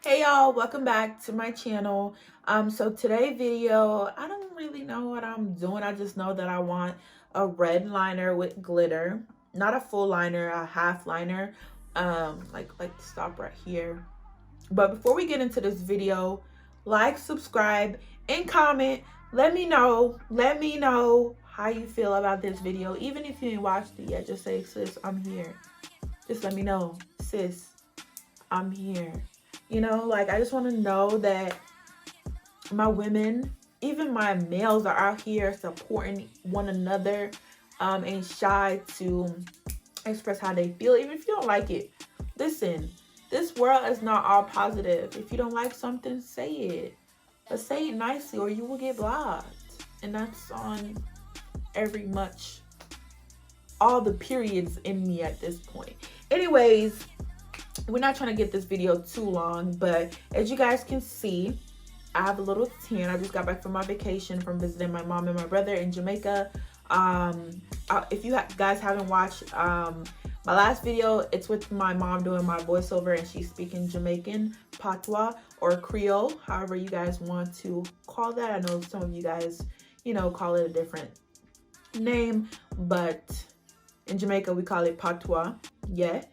Hey y'all, welcome back to my channel. So today's video, I don't really know what I'm doing. I just know that I want a red liner with glitter, not a full liner, a half liner. Like stop right here. But before we get into this video, like, subscribe, and comment. Let me know how you feel about this video. Even if you ain't watched it yet, just say, sis, I'm here. Just let me know, sis, I'm here. You know, like, I just want to know that my women, even my males, are out here supporting one another, ain't shy to express how they feel, even if you don't like it. Listen, this world is not all positive. If you don't like something, say it. But say it nicely or you will get blocked. And that's on all the periods in me at this point. Anyways, we're not trying to get this video too long, but as you guys can see, I have a little tan. I just got back from my vacation from visiting my mom and my brother in Jamaica. If you guys haven't watched my last video, it's with my mom doing my voiceover, and she's speaking Jamaican patois or Creole, however you guys want to call that. I know some of you guys, you know, call it a different name, but in Jamaica we call it patois. Yeah.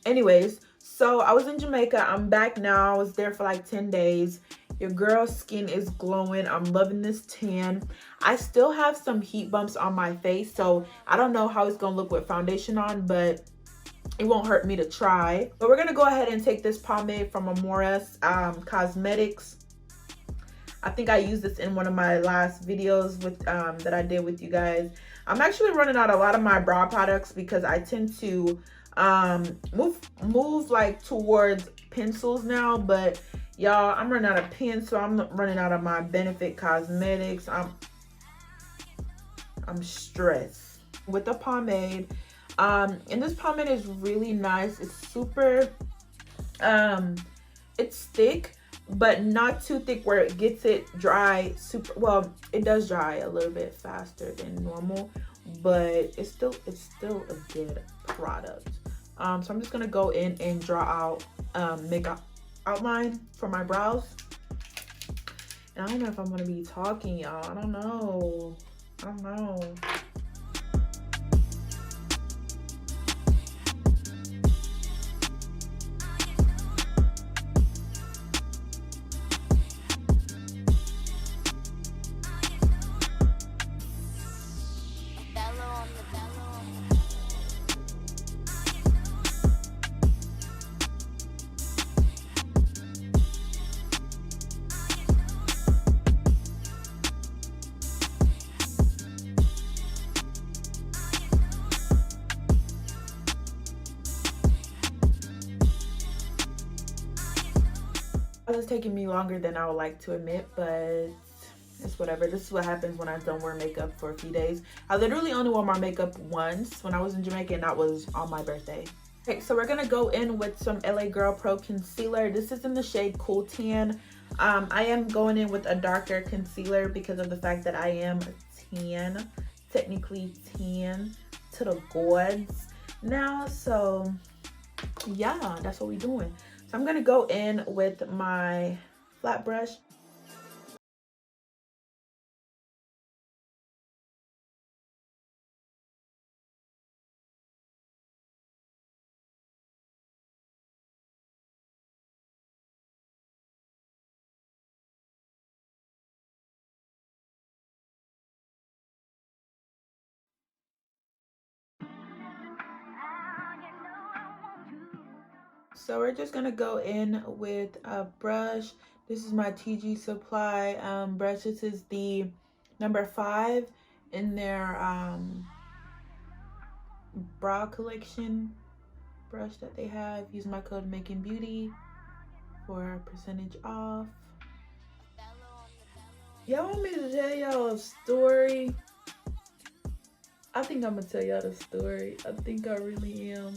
Anyways, so I was in Jamaica. I'm back now. I was there for like 10 days. Your girl's skin is glowing. I'm loving this tan. I still have some heat bumps on my face, so I don't know how it's gonna look with foundation on, but it won't hurt me to try. But we're gonna go ahead and take this pomade from Amora's Cosmetics. I think I used this in one of my last videos with that I did with you guys. I'm actually running out a lot of my brow products because I tend to move like towards pencils now, but y'all, I'm running out of pens, so I'm running out of my Benefit Cosmetics. I'm stressed with the pomade. And this pomade is really nice. It's super it's thick, but not too thick where it gets it dry super well. It does dry a little bit faster than normal, but it's still a good product. So I'm just gonna go in and draw out make an outline for my brows. And I don't know if I'm gonna be talking, y'all. I don't know. It's taking me longer than I would like to admit, but it's whatever. This is what happens when I don't wear makeup for a few days. I literally only wore my makeup once when I was in Jamaica, and that was on my birthday. Okay, so we're gonna go in with some LA Girl Pro concealer. This is in the shade Cool Tan. I am going in with a darker concealer because of the fact that I am tan, technically tan to the gods now. So yeah, that's what we're doing. So I'm gonna go in with my flat brush. So we're just gonna go in with a brush. This is my TG Supply brush. This is the number 5 in their brow collection brush that they have. Use my code Making Beauty for a percentage off. Y'all want me to tell y'all a story? I think I'm gonna tell y'all the story. I think I really am.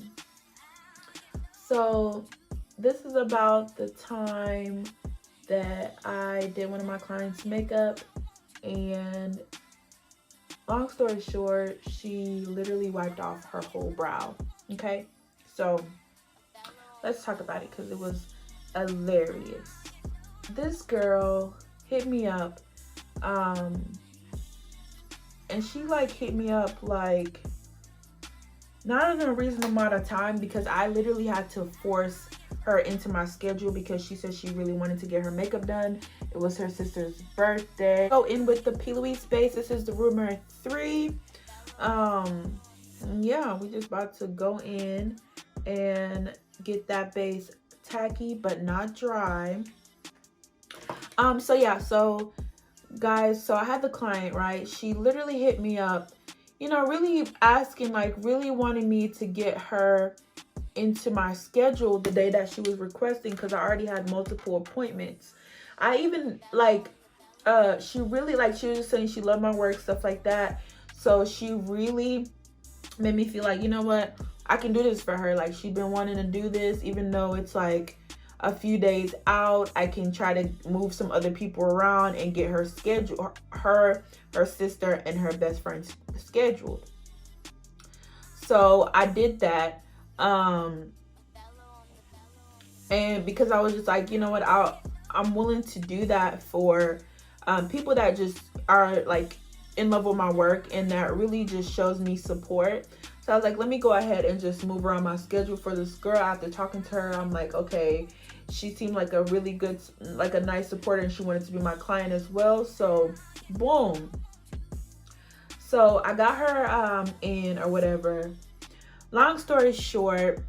So this is about the time that I did one of my clients' makeup, and long story short, she literally wiped off her whole brow. Okay, so let's talk about it because it was hilarious. This girl hit me up, and she like hit me up like not in a reasonable amount of time, because I literally had to force her into my schedule because she said she really wanted to get her makeup done. It was her sister's birthday. Go in with the P. Louise base. This is the Rumor 3. Yeah, we just about to go in and get that base tacky but not dry. So yeah, so guys, so I had the client, right? She literally hit me up, you know, really asking, like really wanting me to get her into my schedule the day that she was requesting, because I already had multiple appointments. I even like she really, like, she was just saying she loved my work, stuff like that. So she really made me feel like, you know what, I can do this for her. Like, she'd been wanting to do this, even though it's like a few days out. I can try to move some other people around and get her schedule, her sister and her best friend scheduled. So I did that. And because I was just like, you know what, I'm willing to do that for people that just are like in love with my work and that really just shows me support. So I was like, let me go ahead and just move around my schedule for this girl. After talking to her, I'm like, okay, she seemed like a really good, like a nice supporter, and she wanted to be my client as well. So boom. So I got her in or whatever. Long story short,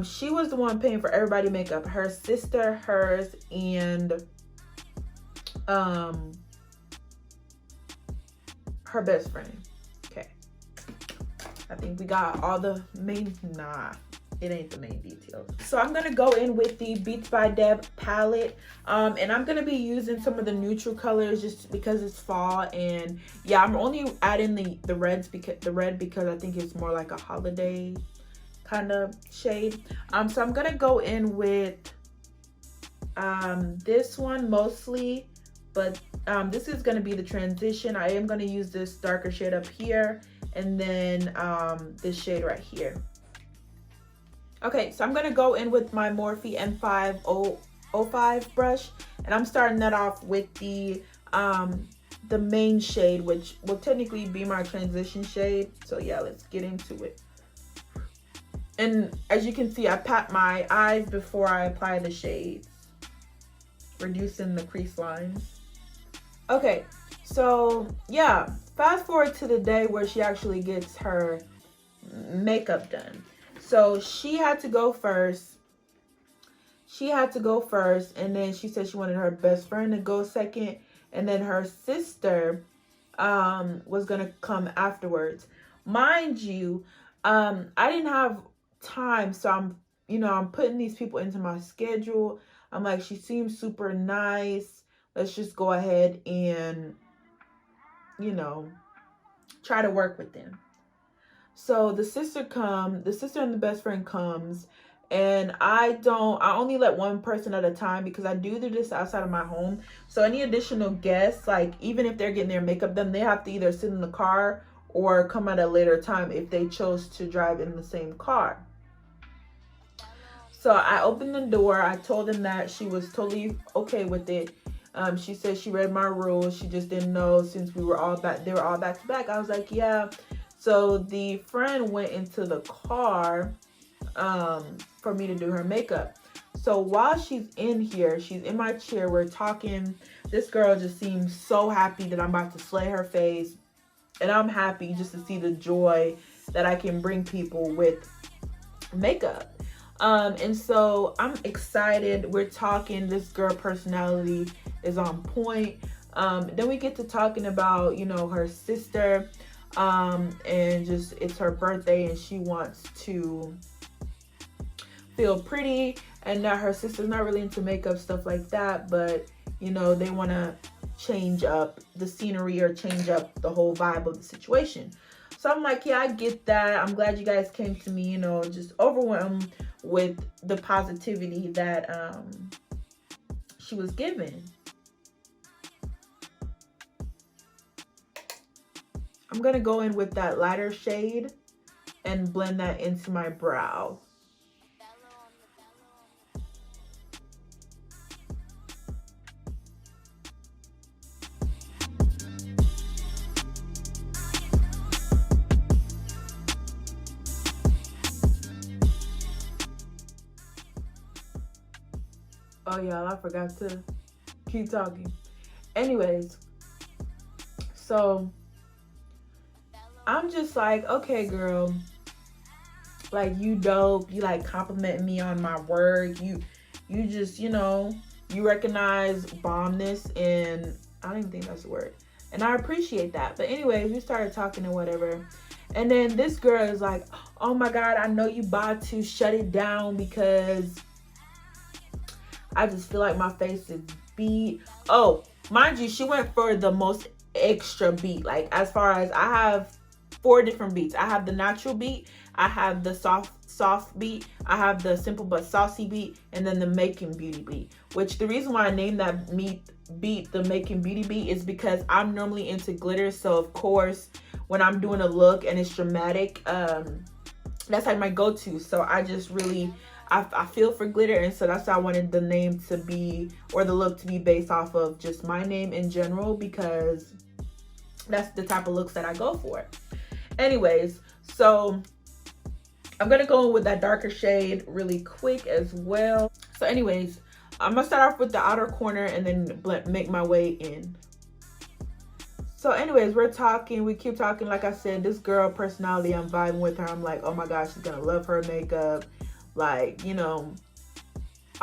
she was the one paying for everybody makeup. Her sister, hers, and her best friend. Okay. I think we got all the main, nah, it ain't the main details. So I'm gonna go in with the Beats by Deb palette, and I'm gonna be using some of the neutral colors just because it's fall. And yeah, I'm only adding the reds because I think it's more like a holiday kind of shade. So I'm gonna go in with this one mostly, but this is gonna be the transition. I am gonna use this darker shade up here, and then this shade right here. Okay, so I'm gonna go in with my Morphe M505 brush, and I'm starting that off with the main shade, which will technically be my transition shade. So yeah, let's get into it. And as you can see, I pat my eyes before I apply the shades, reducing the crease lines. Okay, so yeah, fast forward to the day where she actually gets her makeup done. So she had to go first. And then she said she wanted her best friend to go second, and then her sister was gonna come afterwards. Mind you, I didn't have time, so I'm putting these people into my schedule. I'm like, she seems super nice, let's just go ahead and try to work with them. So the sister and the best friend comes, and I only let one person at a time because I do this outside of my home. So any additional guests, like even if they're getting their makeup done, they have to either sit in the car or come at a later time if they chose to drive in the same car. So I opened the door. I told them that she was totally okay with it. She said she read my rules. She just didn't know since they were all back to back. I was like, yeah. So the friend went into the car for me to do her makeup. So while she's in here, she's in my chair, we're talking. This girl just seems so happy that I'm about to slay her face. And I'm happy just to see the joy that I can bring people with makeup. And so I'm excited. We're talking. This girl personality is on point. Then we get to talking about, her sister. And just, it's her birthday and she wants to feel pretty, and that her sister's not really into makeup, stuff like that, but they want to change up the scenery or change up the whole vibe of the situation. So I'm like, yeah, I get that. I'm glad you guys came to me, just overwhelmed with the positivity that she was given. I'm gonna go in with that lighter shade and blend that into my brow. Oh, y'all, I forgot to keep talking. Anyways, so I'm just like, okay, girl, like, you dope. You like compliment me on my work. You just, you know, you recognize bombness, and I don't even think that's the word. And I appreciate that. But anyways, we started talking and whatever. And then this girl is like, oh my God, I know you about to shut it down because I just feel like my face is beat. Oh, mind you, she went for the most extra beat. Like, as far as, I have 4 different beats. I have the natural beat, I have the soft beat, I have the simple but saucy beat, and then the making beauty beat. Which the reason why I named that beat the making beauty beat is because I'm normally into glitter. So of course, when I'm doing a look and it's dramatic, that's like my go-to. So I just really, I feel for glitter, and so that's why I wanted the name to be, or the look to be, based off of just my name in general, because that's the type of looks that I go for. Anyways, so I'm gonna go in with that darker shade really quick as well. So anyways, I'm gonna start off with the outer corner and then make my way in. So anyways, we're talking, we keep talking. Like I said, this girl personality, I'm vibing with her. I'm like, oh my gosh, she's gonna love her makeup. Like, you know,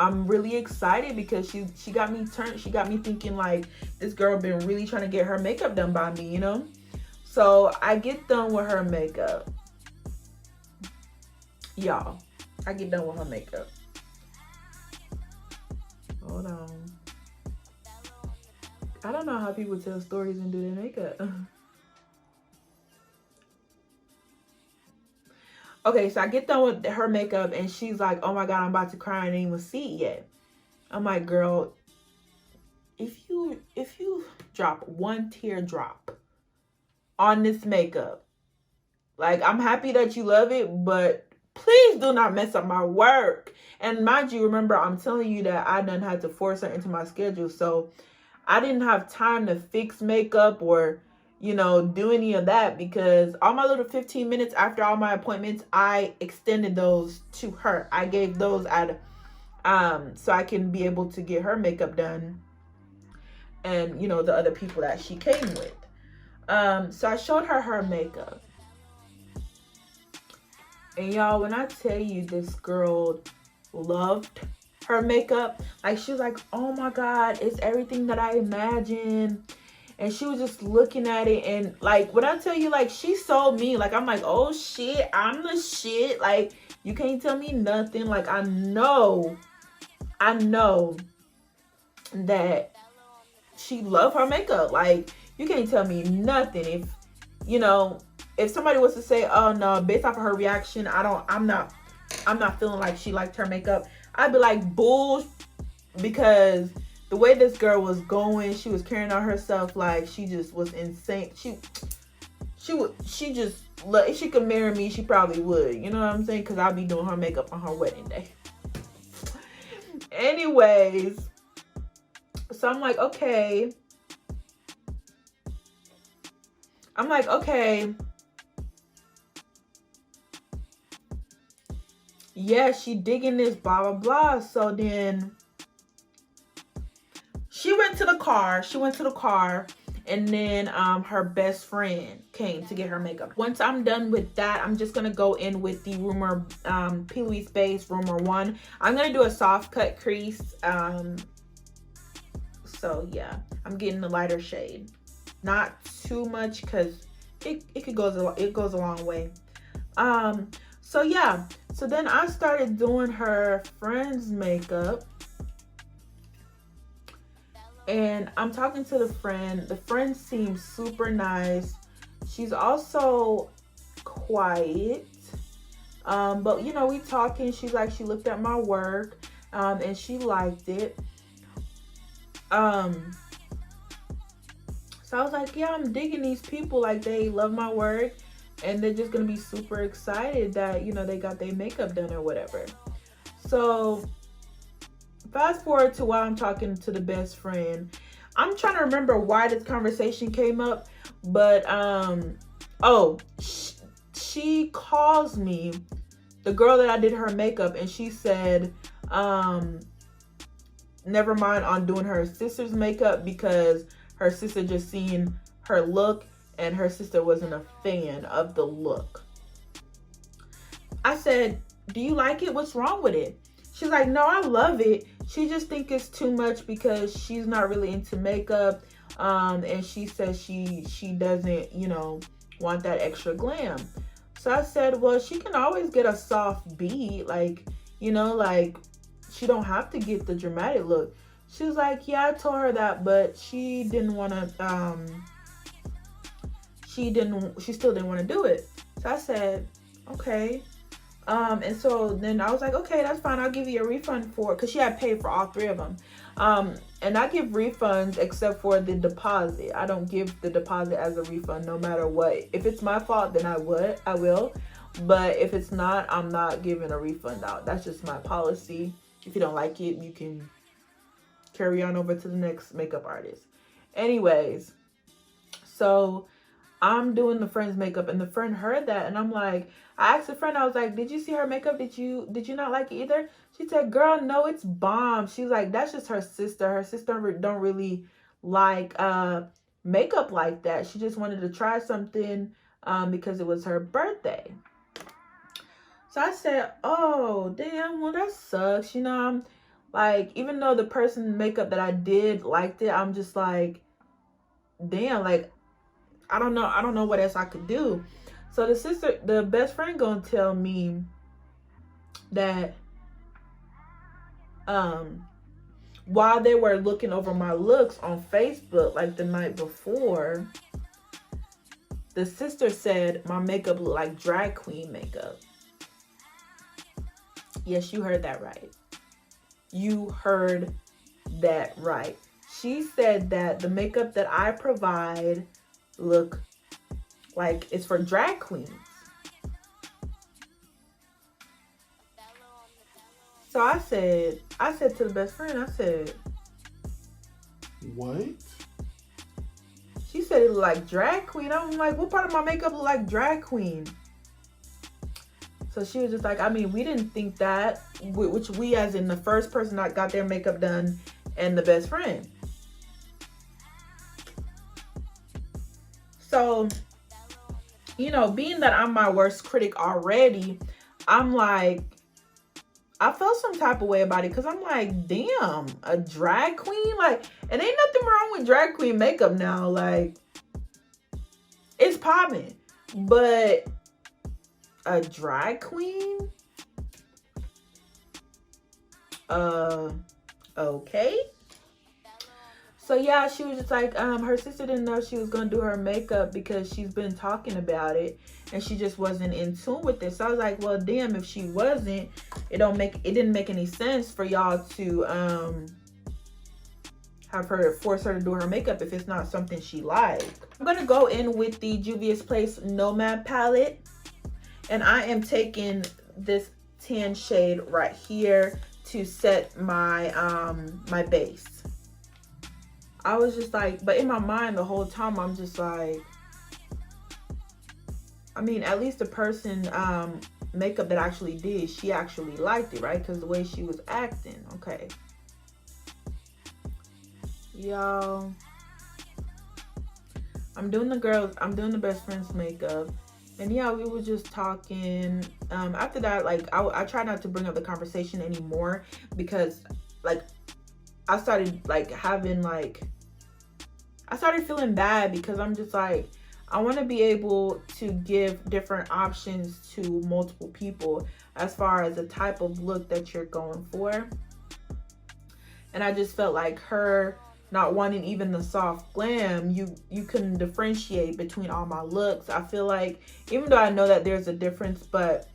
I'm really excited because she got me thinking like, this girl been really trying to get her makeup done by me, you know? So I get done with her makeup. Y'all, I get done with her makeup. Hold on. I don't know how people tell stories and do their makeup. Okay, so I get done with her makeup and she's like, oh my God, I'm about to cry, I didn't even see it yet. I'm like, girl, if you drop one teardrop on this makeup, like, I'm happy that you love it, but please do not mess up my work. And mind you, remember, I'm telling you that I done had to force her into my schedule. So I didn't have time to fix makeup or, you know, do any of that, because all my little 15 minutes after all my appointments, I extended those to her. I gave those at, so I can be able to get her makeup done, and, you know, the other people that she came with. So I showed her makeup. And y'all, when I tell you this girl loved her makeup, like, she was like, oh my God, it's everything that I imagined. And she was just looking at it, and like, when I tell you, like, she sold me. Like, I'm like, oh shit, I'm the shit. Like, you can't tell me nothing. Like, I know that she loved her makeup. Like, you can't tell me nothing. If, you know, if somebody was to say, oh no, based off of her reaction, I'm not feeling like she liked her makeup, I'd be like, bull, because the way this girl was going, she was carrying on herself like she just was insane. She just, if she could marry me, she probably would. You know what I'm saying? Because I'll be doing her makeup on her wedding day. Anyways, so I'm like, okay. Yeah, she digging this, blah, blah, blah. So then she went to the car, and then her best friend came to get her makeup. Once I'm done with that, I'm just gonna go in with the Rumor P. Louise Base Rumor 1. I'm gonna do a soft cut crease. So yeah, I'm getting the lighter shade. Not too much, because it goes a long way. So yeah, so then I started doing her friend's makeup, and I'm talking to the friend. The friend seems super nice. She's also quiet, but you know, we talking. She's like, she looked at my work, and she liked it. So I was like, yeah, I'm digging these people. Like, they love my work, and they're just gonna be super excited that, you know, they got their makeup done or whatever. So fast forward to while I'm talking to the best friend. I'm trying to remember why this conversation came up, but she calls me, the girl that I did her makeup, and she said, never mind on doing her sister's makeup because her sister just seen her look and her sister wasn't a fan of the look. I said, do you like it? What's wrong with it? She's like, no, I love it. She just think it's too much because she's not really into makeup. And she says she doesn't, you know, want that extra glam. So I said, well, she can always get a soft bead, like, you know, like she don't have to get the dramatic look. She was like, yeah, I told her that, but she didn't want to, she still didn't want to do it. So I said, okay. And so then I was like, okay, that's fine. I'll give you a refund for it, because she had paid for all 3 of them. And I give refunds except for the deposit. I don't give the deposit as a refund no matter what. If it's my fault, then I will. But if it's not, I'm not giving a refund out. That's just my policy. If you don't like it, you can carry on over to the next makeup artist. Anyways, so I'm doing the friend's makeup, and the friend heard that, and I'm like, I asked a friend, I was like, did you see her makeup? Did you not like it either? She said, girl, no, it's bomb. She's like, that's just her sister. Her sister don't really like makeup like that. She just wanted to try something because it was her birthday. So I said, oh, damn, well, that sucks. You know, I'm like, even though the person makeup that I did liked it, I'm just like, damn, like, I don't know what else I could do. So the best friend gonna tell me that while they were looking over my looks on Facebook like the night before, the sister said my makeup looked like drag queen makeup. Yes, you heard that right. You heard that right. She said that the makeup that I provide look like it's for drag queens. So I said to the best friend, I said, what? She said it looked like drag queen. I'm like, what part of my makeup look like drag queen? So she was just like, I mean, we didn't think that, which we as in the first person that got their makeup done and the best friend. So, you know, being that I'm my worst critic already, I'm like, I felt some type of way about it, because I'm like, damn, a drag queen? Like, and ain't nothing wrong with drag queen makeup now. Like, it's popping. But a drag queen? Okay. So yeah, she was just like, her sister didn't know she was gonna do her makeup because she's been talking about it and she just wasn't in tune with it. So I was like, well, damn, if she wasn't, it didn't make any sense for y'all to have her force her to do her makeup if it's not something she liked. I'm gonna go in with the Juvia's Place Nomad palette, and I am taking this tan shade right here to set my my base. I was just like, but in my mind the whole time, I'm just like, I mean, at least the person makeup that actually did, she actually liked it, right? Because the way she was acting. Okay, y'all, I'm doing the best friend's makeup, and yeah, we were just talking. After that, like, I try not to bring up the conversation anymore, because like I started like having like, I started feeling bad, because I'm just like, I want to be able to give different options to multiple people as far as the type of look that you're going for. And I just felt like her not wanting even the soft glam, you couldn't differentiate between all my looks. I feel like, even though I know that there's a difference, but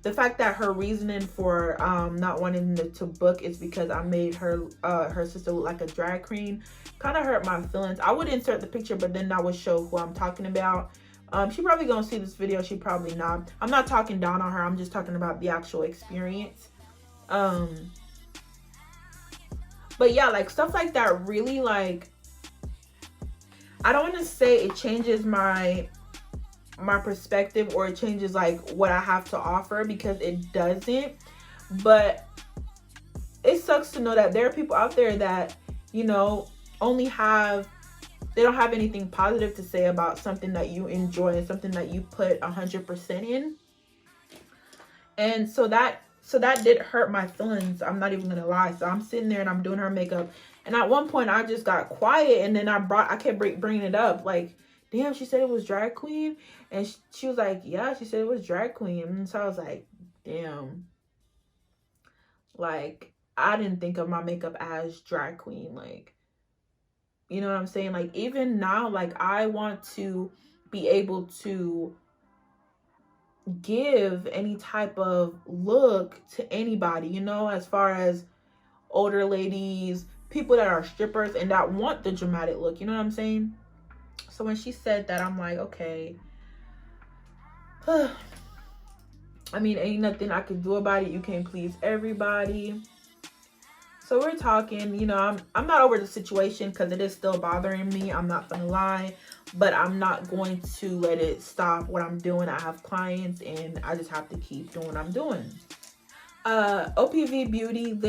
the fact that her reasoning for not wanting to book is because I made her her sister look like a drag queen kind of hurt my feelings. I would insert the picture, but then I would show who I'm talking about. She probably gonna see this video, she probably not. I'm not talking down on her, I'm just talking about the actual experience. But yeah, like stuff like that really, like, I don't want to say it changes my perspective or it changes like what I have to offer, because it doesn't, but it's sucks to know that there are people out there that, you know, they don't have anything positive to say about something that you enjoy and something that you put 100% in. And so that did hurt my feelings. I'm not even gonna lie. So I'm sitting there and I'm doing her makeup, and at one point I just got quiet, and then I kept bringing it up, like, damn, she said it was drag queen, and she was like, yeah, she said it was drag queen. And so I was like, damn, like, I didn't think of my makeup as drag queen. Like, you know what I'm saying? Like, even now, like, I want to be able to give any type of look to anybody, you know, as far as older ladies, people that are strippers and that want the dramatic look, you know what I'm saying? So when she said that, I'm like, okay. I mean, ain't nothing I could do about it. You can't please everybody. So we're talking, you know, I'm not over the situation because it is still bothering me. I'm not gonna lie, but I'm not going to let it stop what I'm doing. I have clients and I just have to keep doing what I'm doing. OPV Beauty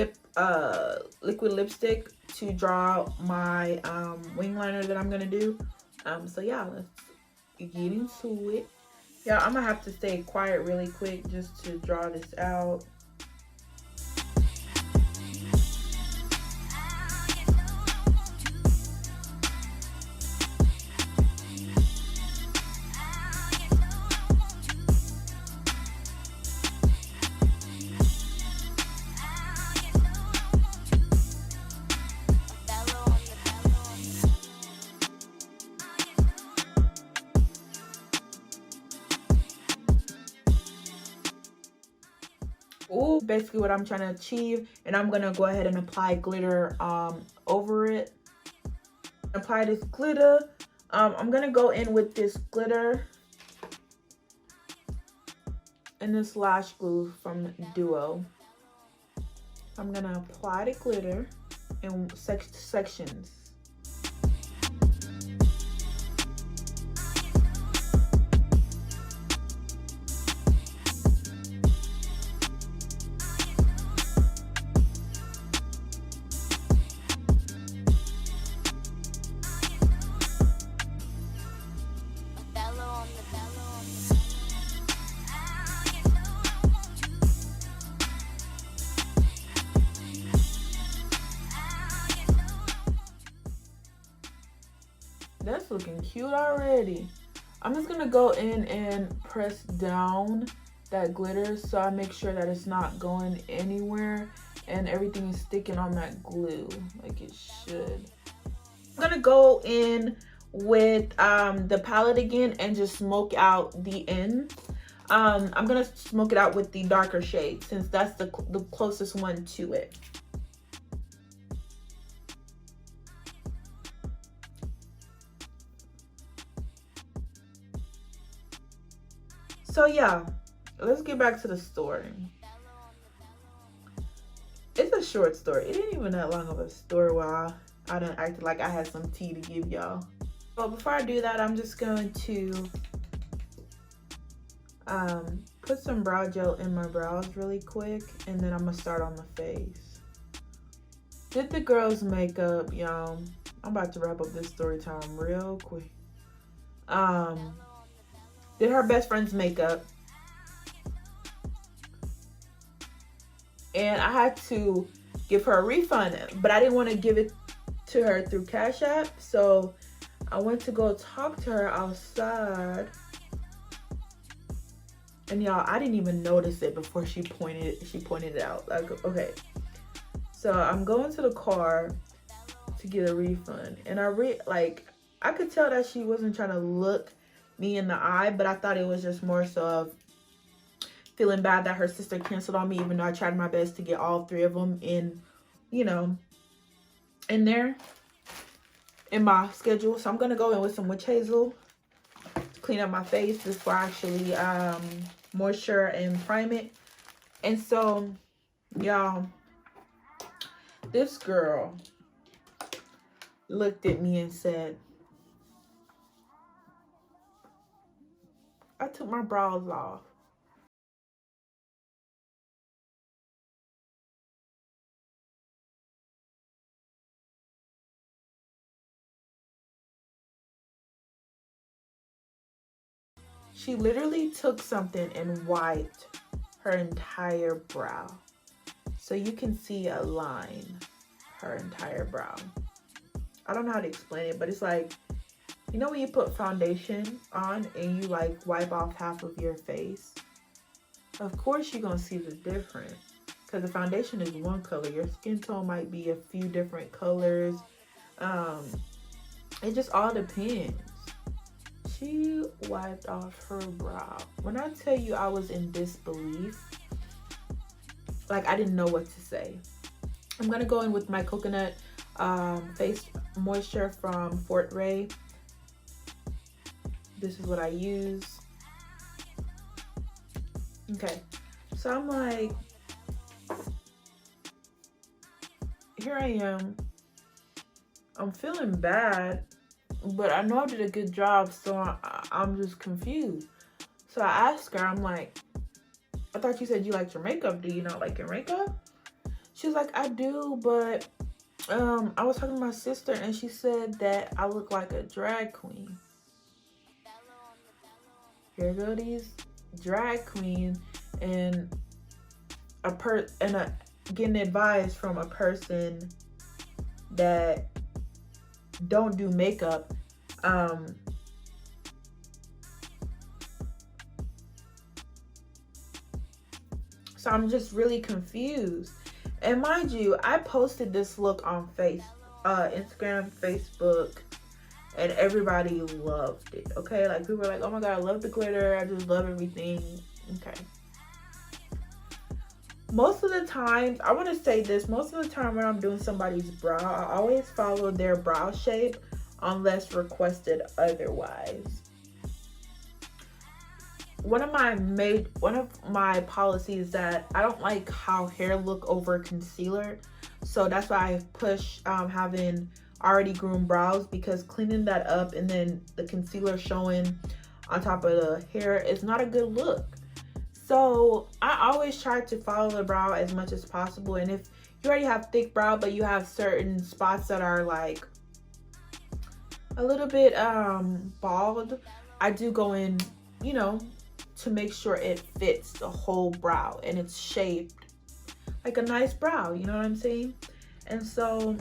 liquid lipstick to draw my wing liner that I'm gonna do. So yeah, let's get into it. Yeah, I'm gonna have to stay quiet really quick just to draw this out. Ooh, basically what I'm trying to achieve, and I'm gonna go ahead and apply glitter over it. Apply this glitter. I'm gonna go in with this glitter and this lash glue from Duo. I'm gonna apply the glitter in sections. That's looking cute already. I'm just gonna go in and press down that glitter so I make sure that it's not going anywhere and everything is sticking on that glue like it should. I'm gonna go in with the palette again and just smoke out the ends. I'm gonna smoke it out with the darker shade since that's the closest one to it. So yeah, let's get back to the story. It's a short story. It ain't even that long of a story while I done acted like I had some tea to give y'all. But before I do that, I'm just going to put some brow gel in my brows really quick, and then I'm gonna start on the face. Did the girl's makeup, y'all. I'm about to wrap up this story time real quick. Did her best friend's makeup, and I had to give her a refund, but I didn't want to give it to her through Cash App, so I went to go talk to her outside, and y'all, I didn't even notice it before she pointed it out. Like, okay, so I'm going to the car to get a refund, and I could tell that she wasn't trying to look me in the eye, but I thought it was just more so of feeling bad that her sister canceled on me, even though I tried my best to get all three of them in, you know, in there in my schedule. So I'm gonna go in with some witch hazel to clean up my face before I actually moisture and prime it. And so y'all, this girl looked at me and said, I took my brows off. She literally took something and wiped her entire brow. So you can see a line, her entire brow. I don't know how to explain it, but it's like, you know when you put foundation on and you like wipe off half of your face? Of course you're gonna see the difference. Because the foundation is one color. Your skin tone might be a few different colors. It just all depends. She wiped off her brow. When I tell you I was in disbelief, like I didn't know what to say. I'm gonna go in with my coconut face moisture from Fort Ray. This is what I use. Okay, so I'm like, here I am. I'm feeling bad, but I know I did a good job, so I'm just confused. So I asked her, I'm like, I thought you said you liked your makeup. Do you not like your makeup? She was like, I do, but I was talking to my sister and she said that I look like a drag queen. Here go these drag queens and getting advice from a person that don't do makeup. So I'm just really confused. And mind you, I posted this look on Instagram, Facebook, and everybody loved it. Okay, like people were like, oh my god, I love the glitter, I just love everything. Okay, most of the times, I want to say this, most of the time when I'm doing somebody's brow, I always follow their brow shape unless requested otherwise. One of my policies is that I don't like how hair look over concealer, so that's why I push having already groomed brows, because cleaning that up and then the concealer showing on top of the hair is not a good look. So I always try to follow the brow as much as possible. And if you already have thick brow but you have certain spots that are like a little bit bald, I do go in, you know, to make sure it fits the whole brow and it's shaped like a nice brow, you know what I'm saying? And so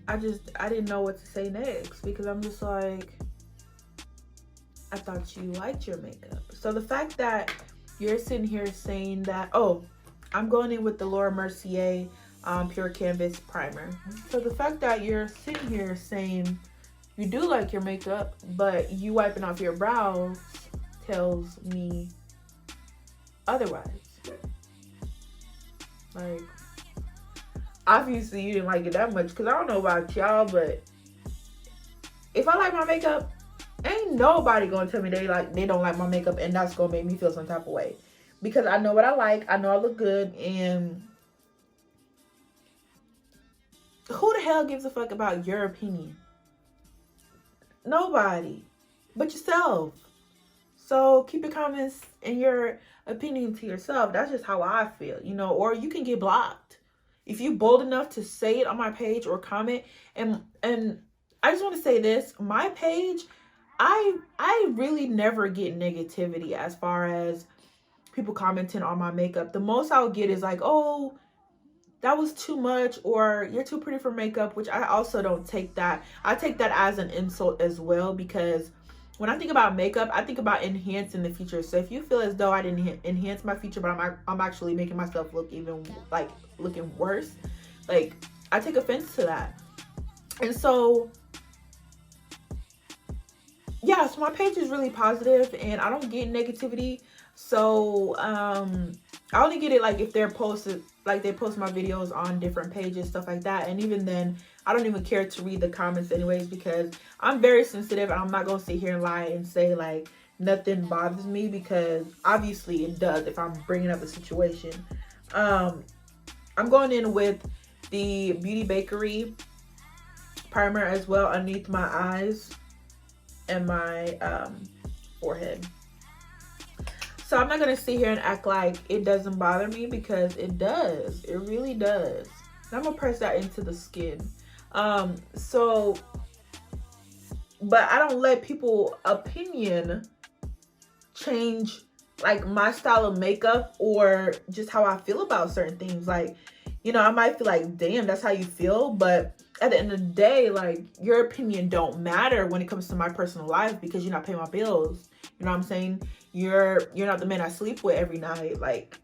I didn't know what to say next, because I'm just like, I thought you liked your makeup. So the fact that you're sitting here saying that, oh, I'm going in with the Laura Mercier Pure Canvas Primer. So the fact that you're sitting here saying you do like your makeup, but you wiping off your brows tells me otherwise. Like, obviously you didn't like it that much, because I don't know about y'all, but if I like my makeup, ain't nobody gonna tell me they don't like my makeup and that's gonna make me feel some type of way, because I know what I like, I know I look good, and who the hell gives a fuck about your opinion? Nobody but yourself. So keep your comments and your opinion to yourself. That's just how I feel, you know. Or you can get blocked if you're bold enough to say it on my page or comment. And I just want to say this, my page, I really never get negativity as far as people commenting on my makeup. The most I'll get is like, oh, that was too much, or you're too pretty for makeup, which I also don't take that. I take that as an insult as well, because when I think about makeup, I think about enhancing the features. So if you feel as though I didn't enhance my feature, but I'm actually making myself look even like looking worse, like I take offense to that. And so yeah, so my page is really positive and I don't get negativity. So I only get it like if they're posted, like they post my videos on different pages, stuff like that. And even then, I don't even care to read the comments anyways, because I'm very sensitive and I'm not gonna sit here and lie and say like nothing bothers me, because obviously it does if I'm bringing up a situation. I'm going in with the Beauty Bakery primer as well underneath my eyes and my forehead. So I'm not gonna sit here and act like it doesn't bother me, because it does. It really does. And I'm gonna press that into the skin. So but I don't let people opinion change like my style of makeup or just how I feel about certain things. Like, you know, I might feel like, damn, that's how you feel, but at the end of the day, like, your opinion don't matter when it comes to my personal life, because you're not paying my bills. You know what I'm saying? You're not the man I sleep with every night. Like,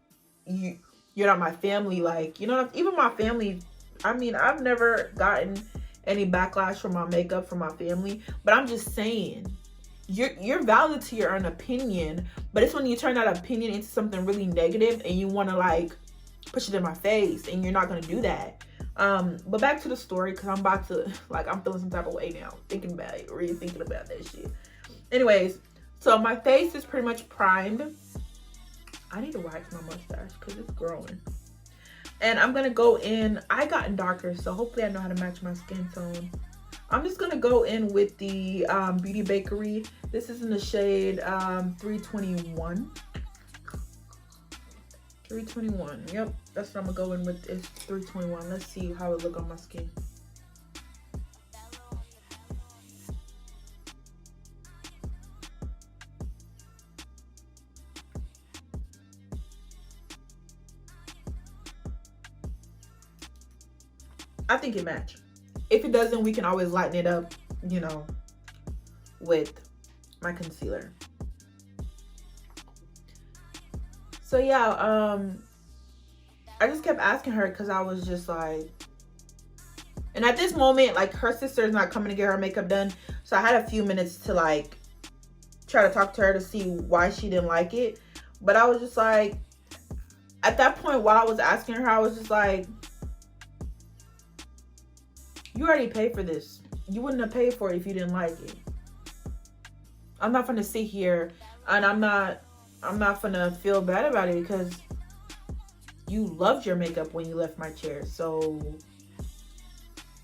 you're not my family. Like, you know, even my family, I mean, I've never gotten any backlash from my makeup from my family, but I'm just saying, you're valid to your own opinion, but it's when you turn that opinion into something really negative and you want to like push it in my face, and you're not going to do that. But back to the story, because I'm about to, like, I'm feeling some type of way now thinking about it, really thinking about that shit. Anyways, so my face is pretty much primed. I need to wax my mustache because it's growing. And I'm gonna go in, I gotten darker, so hopefully I know how to match my skin tone. I'm just gonna go in with the Beauty Bakery. This is in the shade 321. 321, yep, that's what I'm gonna go in with, is 321. Let's see how it look on my skin. I think it matched. If it doesn't, we can always lighten it up, you know, with my concealer. So yeah, I just kept asking her because I was just like, and at this moment, like, her sister is not coming to get her makeup done, so I had a few minutes to like try to talk to her to see why she didn't like it. But I was just like, at that point while I was asking her, I was just like, you already paid for this. You wouldn't have paid for it if you didn't like it. I'm not gonna sit here and I'm not gonna feel bad about it because you loved your makeup when you left my chair. So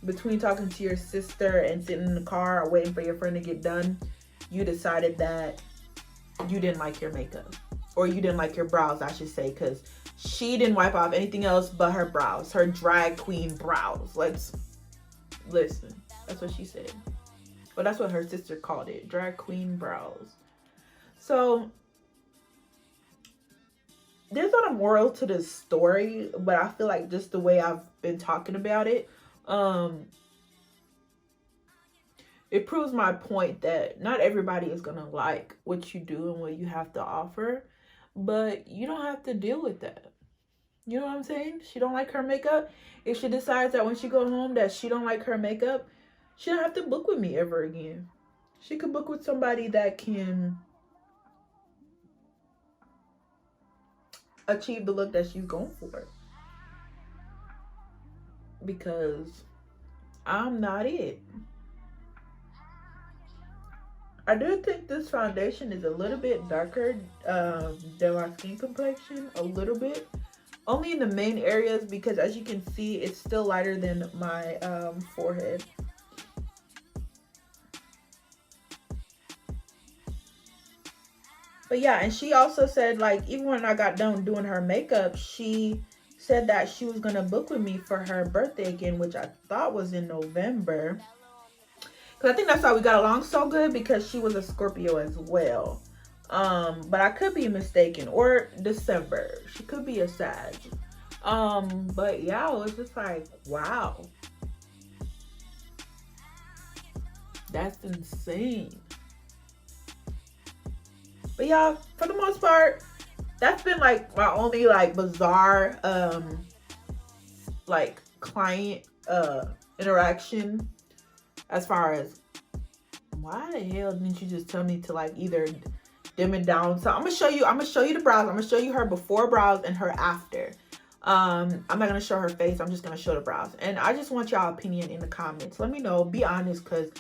between talking to your sister and sitting in the car waiting for your friend to get done, you decided that you didn't like your makeup, or you didn't like your brows, I should say, because she didn't wipe off anything else but her brows, her drag queen brows. Let's listen. That's what she said. Well, that's what her sister called it, drag queen brows. So there's not a moral to this story, but I feel like just the way I've been talking about it, it proves my point that not everybody is gonna like what you do and what you have to offer, but you don't have to deal with that. You know what I'm saying? She don't like her makeup. If she decides that when she go home that she don't like her makeup, she don't have to book with me ever again. She could book with somebody that can achieve the look that she's going for. Because I'm not it. I do think this foundation is a little bit darker than my skin complexion, a little bit. Only in the main areas, because as you can see, it's still lighter than my forehead. But yeah, and she also said, like, even when I got done doing her makeup, she said that she was gonna book with me for her birthday again, which I thought was in November. Because I think that's why we got along so good, because she was a Scorpio as well. But I could be mistaken, or December. She could be a Sag. But yeah, it was just like, wow. That's insane. But yeah, for the most part, that's been like my only like bizarre like client interaction, as far as, why the hell didn't you just tell me to like either dim it down? So I'm gonna show you the brows. I'm gonna show you her before brows and her after. I'm not gonna show her face, I'm just gonna show the brows. And I just want y'all opinion in the comments. Let me know, be honest, because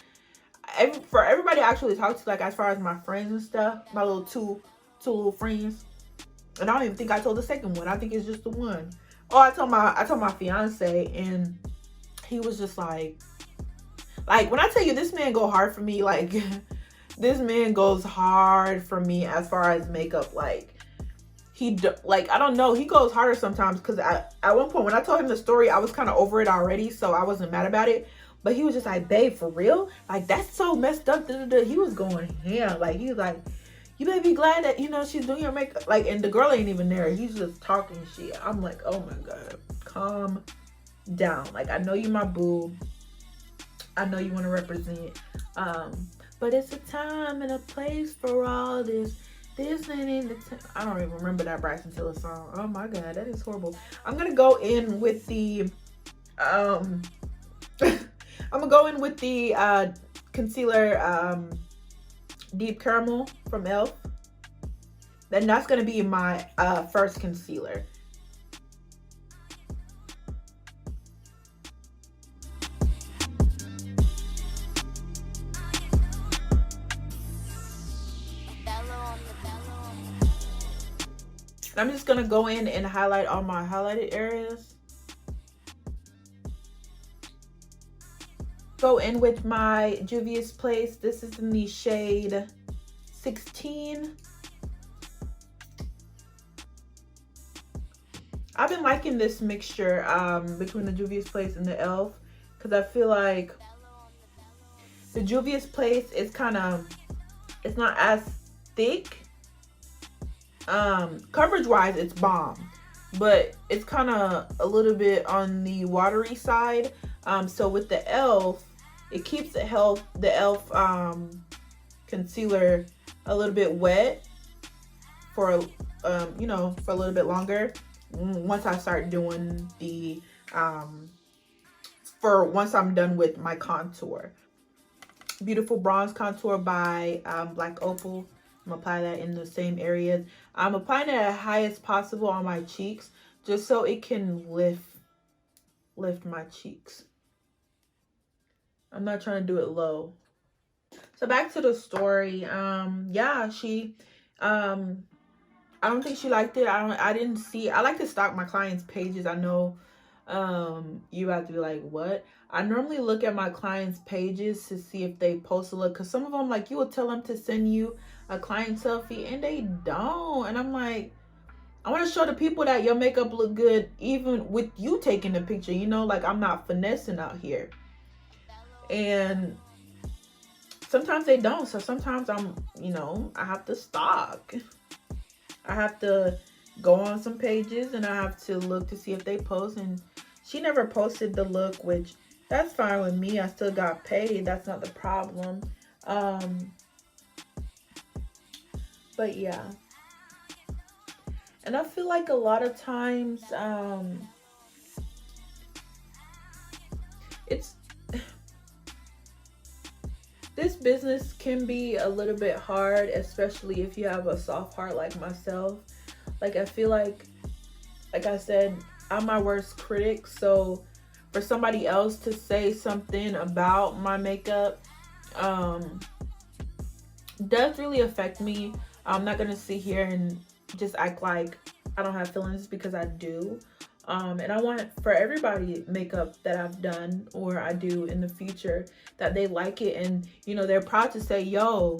for everybody I actually talk to, like as far as my friends and stuff, my little two little friends, and I don't even think I told the second one, I think it's just the one. Oh, I told my fiance, and he was just like when I tell you, this man go hard for me, like this man goes hard for me as far as makeup. Like I don't know, he goes harder sometimes, because at one point when I told him the story, I was kind of over it already, so I wasn't mad about it. But he was just like, babe, for real? Like, that's so messed up. He was going ham. Like, he was like, you better be glad that, you know, she's doing your makeup. Like, and the girl ain't even there. He's just talking shit. I'm like, oh my God, calm down. Like, I know you my boo. I know you want to represent. But it's a time and a place for all this. This ain't in the I don't even remember that Bryson Tiller song. Oh my God, that is horrible. I'm gonna go in with the I'm gonna go in with the concealer Deep Caramel from e.l.f. Then that's gonna be my first concealer. I'm just gonna go in and highlight all my highlighted areas. Go in with my Juvia's Place. This is in the shade 16. I've been liking this mixture between the Juvia's Place and the e.l.f. because I feel like the Juvia's Place is kind of, it's not as thick. Coverage wise, it's bomb, but it's kind of a little bit on the watery side. So with the e.l.f., it keeps the e.l.f. Concealer a little bit wet for you know, for a little bit longer. Once I start doing the once I'm done with my contour. Beautiful Bronze Contour by Black Opal. I'm gonna apply that in the same areas. I'm applying it at highest possible on my cheeks, just so it can lift my cheeks. I'm not trying to do it low. So back to the story. Yeah, she I don't think she liked it. I didn't see. I like to stalk my clients' pages. I know you have to be like, what? I normally look at my clients' pages to see if they post a look, because some of them, like, you will tell them to send you a client selfie and they don't. And I'm like, I want to show the people that your makeup look good even with you taking the picture, you know, like I'm not finessing out here. And sometimes they don't. So sometimes I'm, you know, I have to stalk. I have to go on some pages and I have to look to see if they post. And she never posted the look, which that's fine with me. I still got paid. That's not the problem. But yeah. And I feel like a lot of times this business can be a little bit hard, especially if you have a soft heart like myself. Like, I feel like I said, I'm my worst critic. So for somebody else to say something about my makeup does really affect me. I'm not gonna sit here and just act like I don't have feelings, because I do. And I want for everybody makeup that I've done or I do in the future that they like it, and you know, they're proud to say, yo,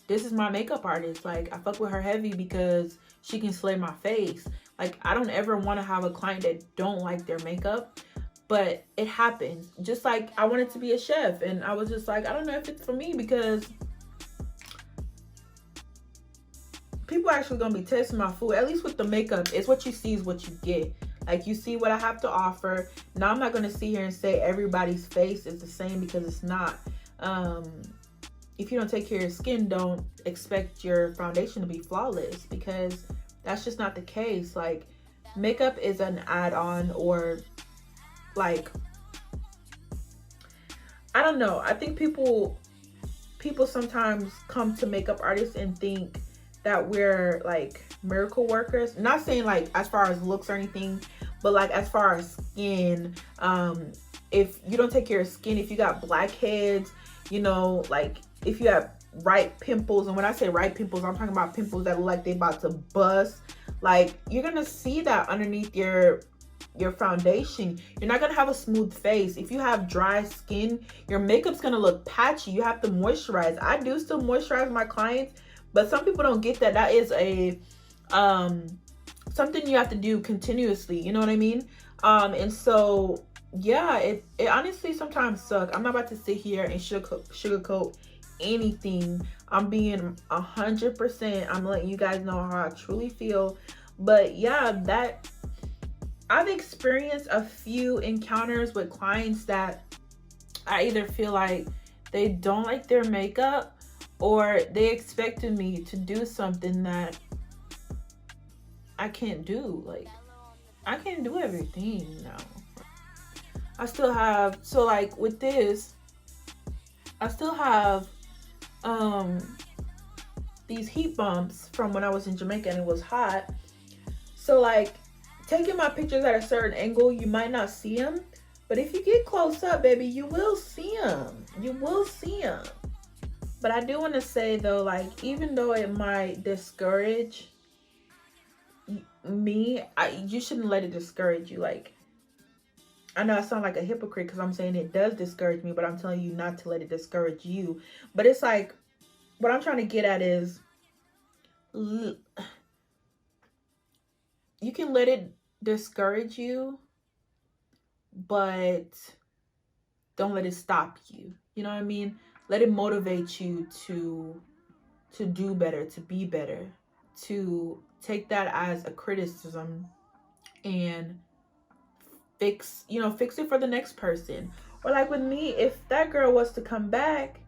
this is my makeup artist. Like, I fuck with her heavy because she can slay my face. Like, I don't ever want to have a client that don't like their makeup, but it happens. Just like I wanted to be a chef and I was just like, I don't know if it's for me, because people are actually gonna be testing my food. At least with the makeup, it's what you see is what you get. Like, you see what I have to offer. Now, I'm not gonna sit here and say everybody's face is the same, because it's not. If you don't take care of your skin, don't expect your foundation to be flawless, because that's just not the case. Like, makeup is an add-on, or like, I don't know. I think people sometimes come to makeup artists and think that we're like miracle workers. Not saying like as far as looks or anything, but like as far as skin. If you don't take care of skin, if you got blackheads, you know, like if you have ripe pimples, and when I say ripe pimples, I'm talking about pimples that look like they about to bust. Like, you're gonna see that underneath your foundation. You're not gonna have a smooth face. If you have dry skin, your makeup's gonna look patchy. You have to moisturize. I do still moisturize my clients, but some people don't get that. That is a something you have to do continuously, you know what I mean? And so yeah, it honestly sometimes sucks. I'm not about to sit here and sugarcoat anything. I'm being 100%. I'm letting you guys know how I truly feel. But yeah, that I've experienced a few encounters with clients that I either feel like they don't like their makeup, or they expected me to do something that I can't do. Like, I can't do everything now. I still have, so like with this, I still have um these heat bumps from when I was in Jamaica and it was hot. So like taking my pictures at a certain angle, you might not see them, but if you get close up, baby, you will see them. You will see them. But I do want to say though, like, even though it might discourage me, you shouldn't let it discourage you. Like, I know I sound like a hypocrite because I'm saying it does discourage me, but I'm telling you not to let it discourage you. But it's like, what I'm trying to get at is, you can let it discourage you, but don't let it stop you. You know what I mean? Let it motivate you to do better, to be better, to take that as a criticism and fix it for the next person. Or like with me, if that girl was to come back,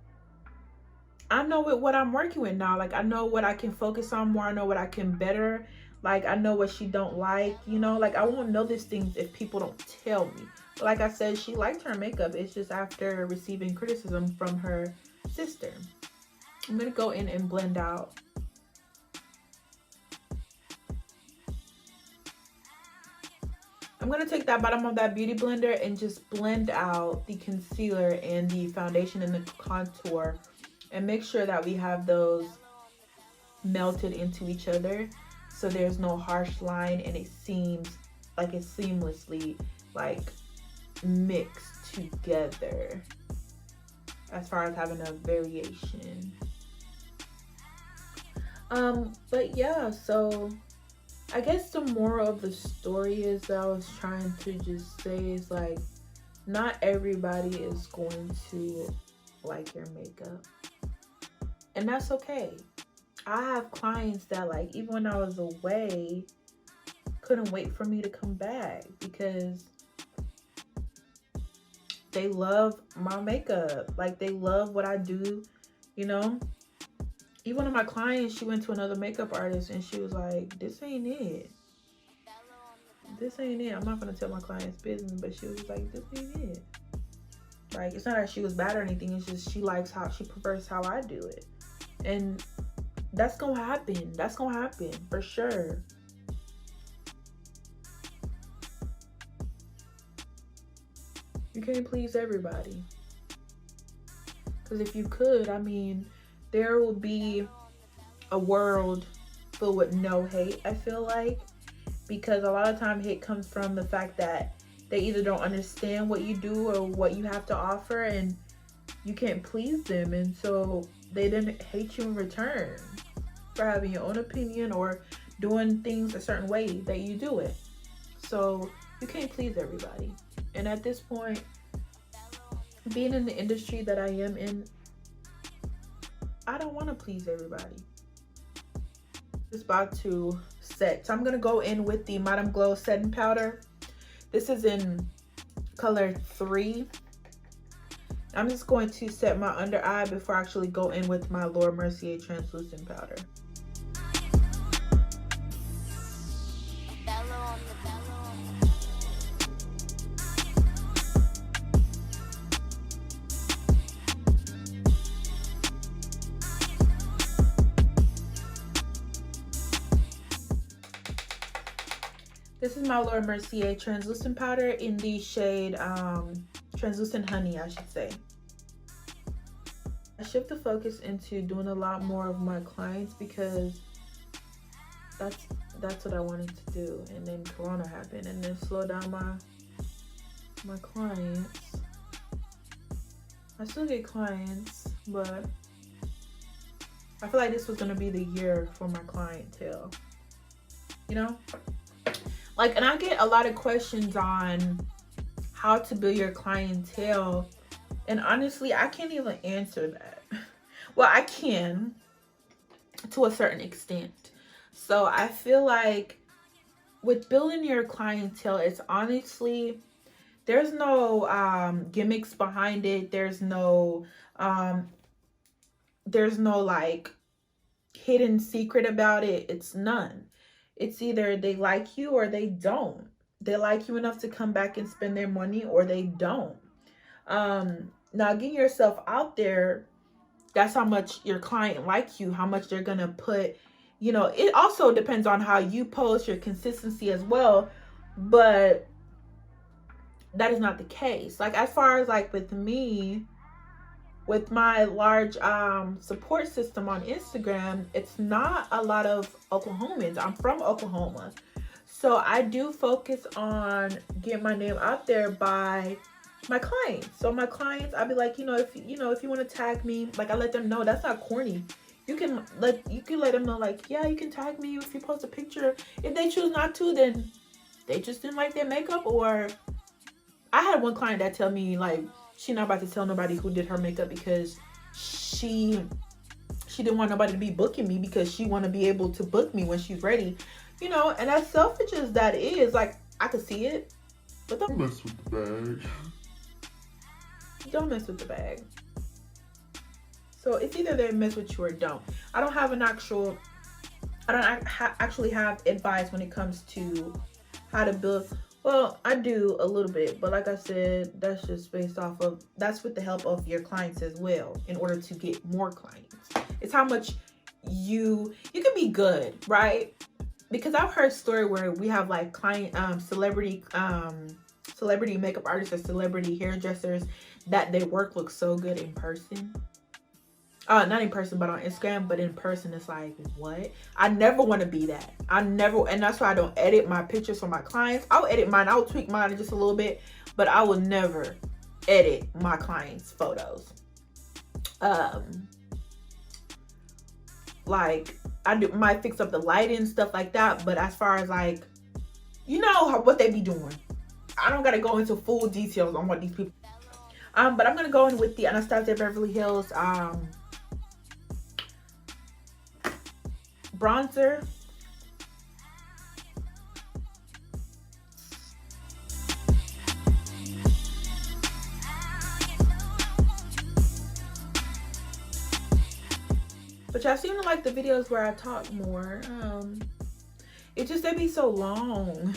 I know what I'm working with now. Like, I know what I can focus on more. I know what I can better. Like, I know what she don't like, like I won't know these things if people don't tell me. But like I said, she liked her makeup. It's just after receiving criticism from her sister. I'm gonna go in and blend out. I'm going to take that bottom of that beauty blender and just blend out the concealer and the foundation and the contour, and make sure that we have those melted into each other so there's no harsh line and it seems like it's seamlessly like mixed together as far as having a variation. But yeah, so I guess the moral of the story is that I was trying to just say is like, not everybody is going to like your makeup, and that's okay. I have clients that, like, even when I was away, couldn't wait for me to come back because they love my makeup. Like, they love what I do, Even one of my clients, she went to another makeup artist and she was like, this ain't it. This ain't it. I'm not going to tell my client's business, but she was like, this ain't it. Like, it's not that she was bad or anything. It's just she prefers how I do it. And that's going to happen. That's going to happen for sure. You can't please everybody. Because if you could, I mean, there will be a world filled with no hate, I feel like, because a lot of time hate comes from the fact that they either don't understand what you do or what you have to offer, and you can't please them, and so they didn't hate you in return for having your own opinion or doing things a certain way that you do it. So you can't please everybody. And at this point, being in the industry that I am in, I don't want to please everybody. It's about to set. So I'm going to go in with the Madamoiselle setting powder. This is in color 3. I'm just going to set my under eye before I actually go in with my Laura Mercier translucent powder. This is my Laura Mercier translucent powder in the shade translucent honey, I should say. I shift the focus into doing a lot more of my clients because that's what I wanted to do, and then Corona happened and then slow down my clients. I still get clients, but I feel like this was gonna be the year for my clientele, Like, and I get a lot of questions on how to build your clientele. And honestly, I can't even answer that. Well, I can to a certain extent. So I feel like with building your clientele, it's honestly, there's no gimmicks behind it. There's no like hidden secret about it. It's none. It's either they like you or they don't. They like you enough to come back and spend their money, or they don't. Now getting yourself out there, that's how much your client likes you, how much they're gonna put, you know. It also depends on how you post, your consistency as well, but that is not the case. Like as far as like with me, with my large support system on Instagram, it's not a lot of Oklahomans. I'm from Oklahoma, so I do focus on getting my name out there by my clients. So my clients, I'll be like, if you want to tag me, like I let them know. That's not corny. You can let them know, like, yeah, you can tag me if you post a picture. If they choose not to, then they just didn't like their makeup. Or I had one client that tell me like she not about to tell nobody who did her makeup because she didn't want nobody to be booking me, because she want to be able to book me when she's ready, and as selfish as that is, like I could see it, but don't mess with the bag. Don't mess with the bag. So it's either they mess with you or don't. I don't actually have advice when it comes to how to build. Well, I do a little bit, but like I said, that's just based off of, that's with the help of your clients as well, in order to get more clients. It's how much you can be good, right? Because I've heard story where we have like client celebrity makeup artists or celebrity hairdressers that their work looks so good in person. Not in person, but on Instagram. But in person, it's like, what? I never want to be that. And that's why I don't edit my pictures for my clients. I'll edit mine. I'll tweak mine just a little bit, but I will never edit my clients' photos. Like might fix up the lighting and stuff like that. But as far as like, what they be doing, I don't gotta go into full details on what these people. But I'm gonna go in with the Anastasia Beverly Hills bronzer. But y'all seem to like the videos where I talk more. It just, they be so long.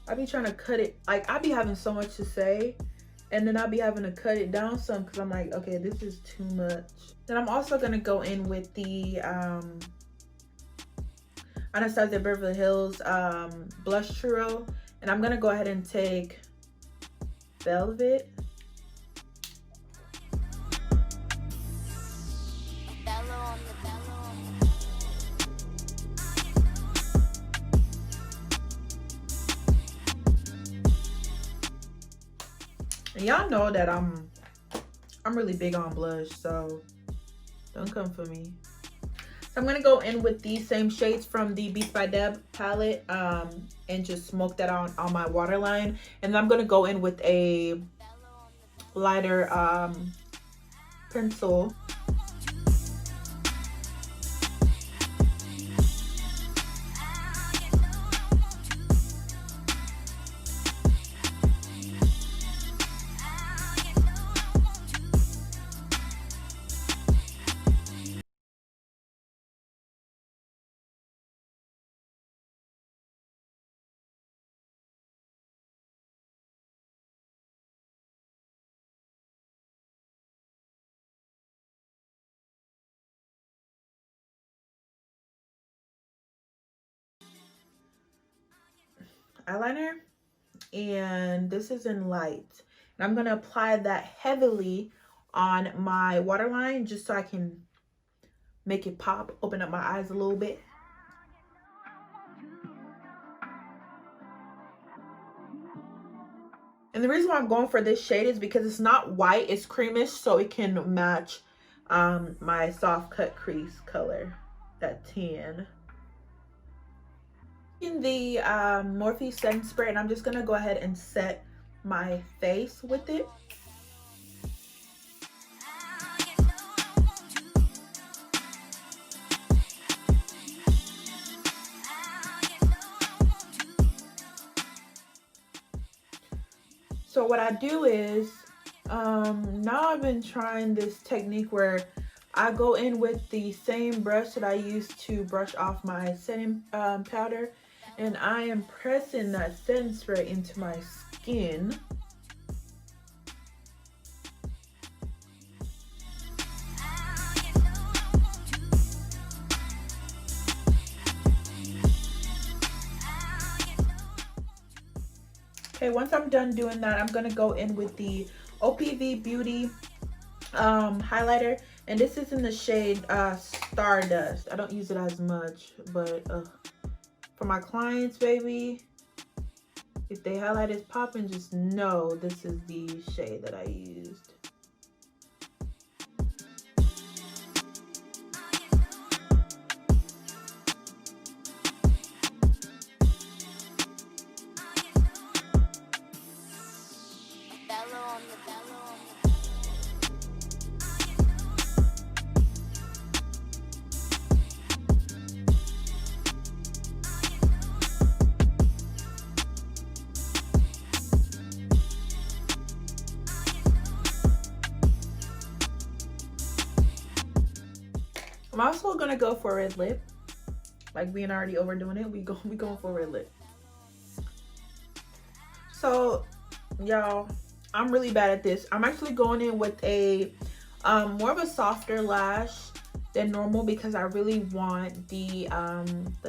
I be trying to cut it, like I be having so much to say, and then I'll be having to cut it down some because I'm like, okay, this is too much. Then I'm also gonna go in with the Anastasia Beverly Hills blush churro, and I'm gonna go ahead and take Velvet. And y'all know that I'm really big on blush, so don't come for me. So I'm gonna go in with these same shades from the Beats by Deb palette, and just smoke that on my waterline. And I'm gonna go in with a lighter pencil. Eyeliner, and this is in light, and I'm gonna apply that heavily on my waterline just so I can make it pop, open up my eyes a little bit. And the reason why I'm going for this shade is because it's not white, it's creamish, so it can match my soft cut crease color, that tan. In the Morphe setting spray, and I'm just gonna go ahead and set my face with it. So what I do is, now I've been trying this technique where I go in with the same brush that I used to brush off my setting powder, and I am pressing that setting spray into my skin. Okay, once I'm done doing that, I'm gonna go in with the OPV Beauty highlighter, and this is in the shade Stardust. I don't use it as much, but for my clients, baby, if they highlight is popping, just know this is the shade that I used. I'm also gonna go for a red lip. Like, we ain't already overdoing it. We going for a red lip. So, y'all, I'm really bad at this. I'm actually going in with a more of a softer lash than normal because I really want the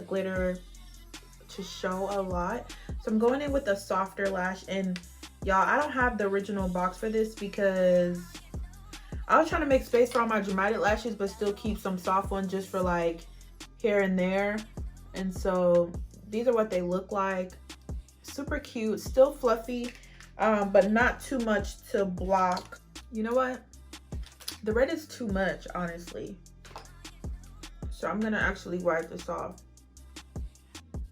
glitter to show a lot. So I'm going in with a softer lash, and y'all, I don't have the original box for this because I was trying to make space for all my dramatic lashes but still keep some soft ones just for like here and there. And so these are what they look like. Super cute, still fluffy, but not too much to block. You know what? The red is too much, honestly. So I'm gonna actually wipe this off.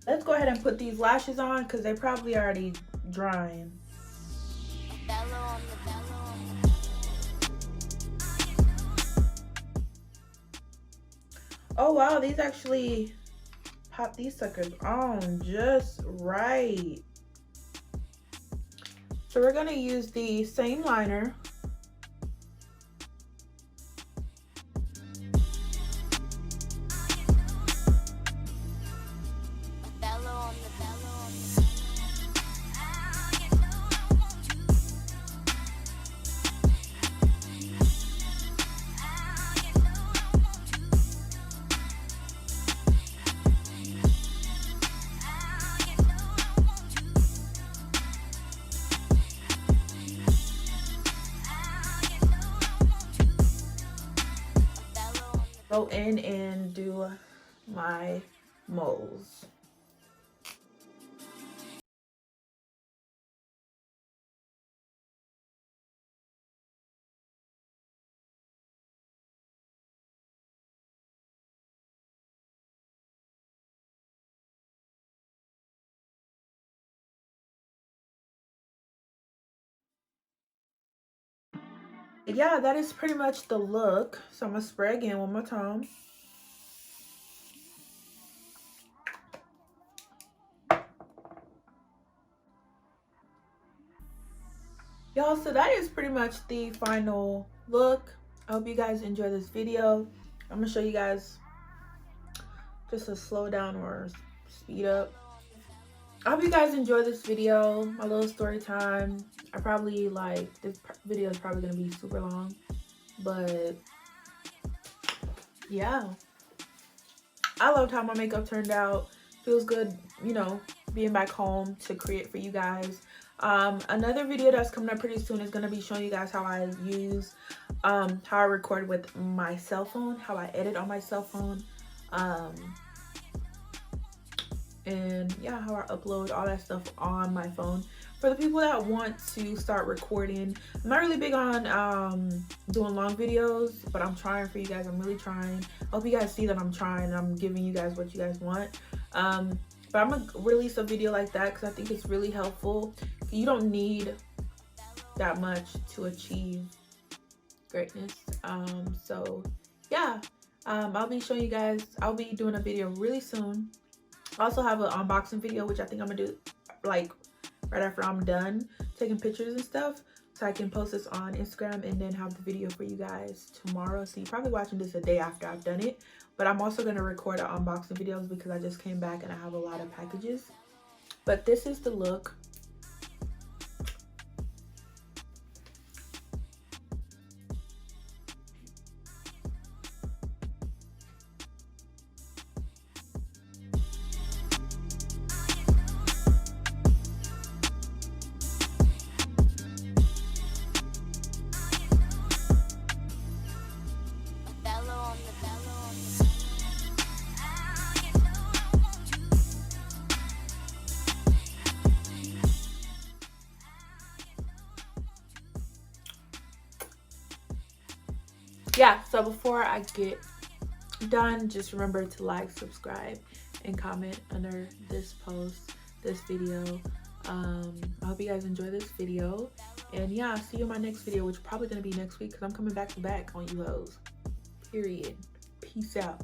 Let's go ahead and put these lashes on because they're probably already drying. Oh wow, these actually pop these suckers on just right. So we're gonna use the same liner. Go in and do my moles. Yeah, that is pretty much the look. So I'm gonna spray again one more time. Y'all, so that is pretty much the final look. I hope you guys enjoy this video. I'm gonna show you guys just a slow down or speed up. I hope you guys enjoy this video, my little story time. I probably this video is probably gonna be super long, but yeah, I loved how my makeup turned out. Feels good, you know, being back home to create for you guys. Another video that's coming up pretty soon is going to be showing you guys how I use how I record with my cell phone, how I edit on my cell phone, and yeah, how I upload all that stuff on my phone. For the people that want to start recording, I'm not really big on doing long videos, but I'm trying for you guys. I'm really trying. I hope you guys see that I'm trying. I'm giving you guys what you guys want. But I'm gonna release a video like that because I think it's really helpful. You don't need that much to achieve greatness. So yeah, I'll be showing you guys, I'll be doing a video really soon. I also have an unboxing video, which I think I'm gonna do like right after I'm done taking pictures and stuff, so I can post this on Instagram and then have the video for you guys tomorrow. So you're probably watching this a day after I've done it, but I'm also gonna record the unboxing videos because I just came back and I have a lot of packages. But this is the look. Yeah, so before I get done, just remember to like, subscribe, and comment under this post, this video. I hope you guys enjoy this video, and yeah, I'll see you in my next video, which is probably gonna be next week because I'm coming back to back on you hoes. Period. Peace out.